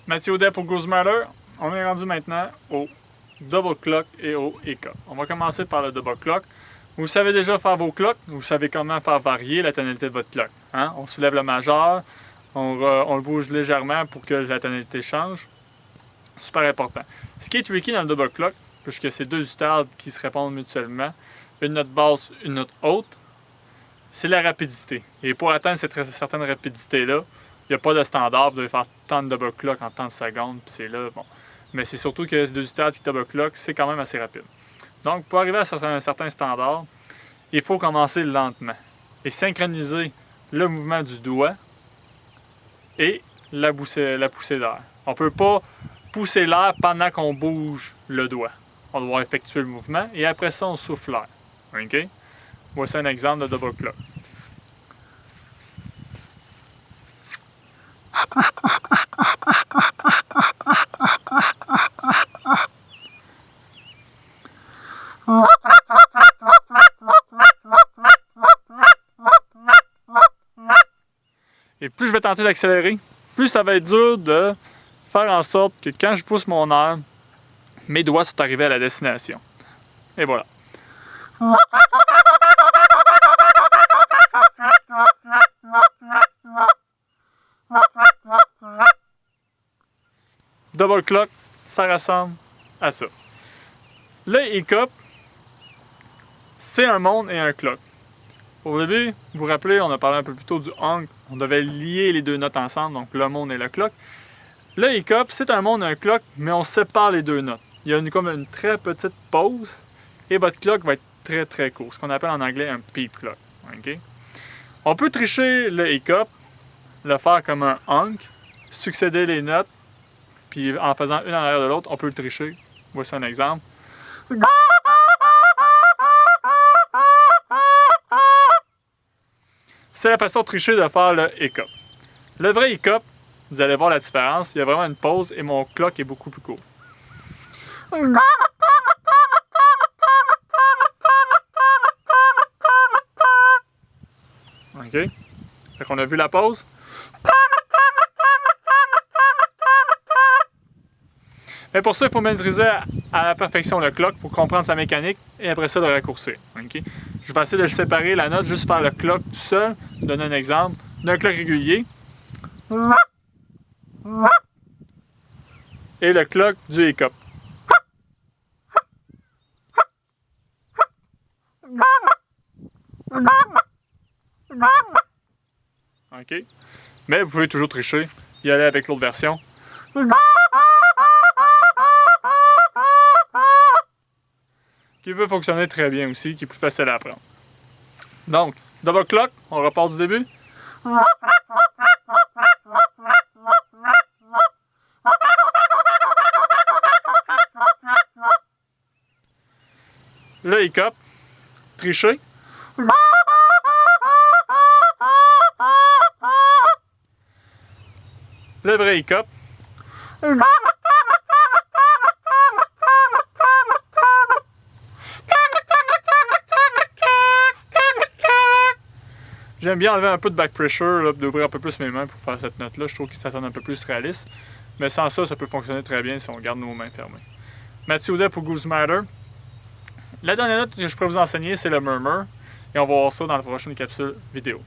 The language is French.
Mathieu Audet pour Goose Matter. On est rendu maintenant au double clock et au E-cup. On va commencer par le double clock. Vous savez déjà faire vos clocks, vous savez comment faire varier la tonalité de votre clock. Hein? On soulève le majeur, on le bouge légèrement pour que la tonalité change. Super important. Ce qui est tricky dans le double clock, puisque c'est deux stades qui se répondent mutuellement, une note basse, une note haute, c'est la rapidité. Et pour atteindre cette certaine rapidité-là, il n'y a pas de standard, vous devez faire tant de double clock en tant de secondes, puis c'est là, bon. Mais c'est surtout que ces deux stades qui double clock, c'est quand même assez rapide. Donc, pour arriver à un certain standard, il faut commencer lentement et synchroniser le mouvement du doigt et la poussée d'air. On ne peut pas pousser l'air pendant qu'on bouge le doigt. On doit effectuer le mouvement et après ça, on souffle l'air. OK? Voici un exemple de double clock. Et plus je vais tenter d'accélérer, plus ça va être dur de faire en sorte que quand je pousse mon air, mes doigts sont arrivés à la destination. Et voilà. Double clock, ça ressemble à ça. Le E-cup, c'est un monde et un clock. Au début, vous vous rappelez, on a parlé un peu plus tôt du honk. On devait lier les deux notes ensemble, donc le monde et le clock. Le E-cup, c'est un monde et un clock, mais on sépare les deux notes. Il y a comme une très petite pause et votre clock va être très très court, ce qu'on appelle en anglais un peep clock. Okay? On peut tricher le E-cup, le faire comme un honk, succéder les notes, puis en faisant une en arrière de l'autre, on peut le tricher. Voici un exemple. C'est la façon trichée de faire le E-cup. Le vrai E-cup, vous allez voir la différence, il y a vraiment une pause et mon clock est beaucoup plus court. OK? Fait qu'on a vu la pause. Mais pour ça, il faut maîtriser à la perfection le clock pour comprendre sa mécanique et après ça, le raccourcir. Okay? Je vais essayer de le séparer, la note, juste faire le clock tout seul. Donner un exemple d'un clock régulier. Et le clock du E-cup. OK? Mais vous pouvez toujours tricher, y aller avec l'autre version. Qui peut fonctionner très bien aussi, qui est plus facile à apprendre. Donc, double clock, on repart du début. Le E-cup, tricher. Le vrai E-cup. J'aime bien enlever un peu de back pressure, d'ouvrir un peu plus mes mains pour faire cette note-là. Je trouve que ça sonne un peu plus réaliste. Mais sans ça, ça peut fonctionner très bien si on garde nos mains fermées. Mathieu Audet pour Goose Matter. La dernière note que je pourrais vous enseigner, c'est le murmur. Et on va voir ça dans la prochaine capsule vidéo.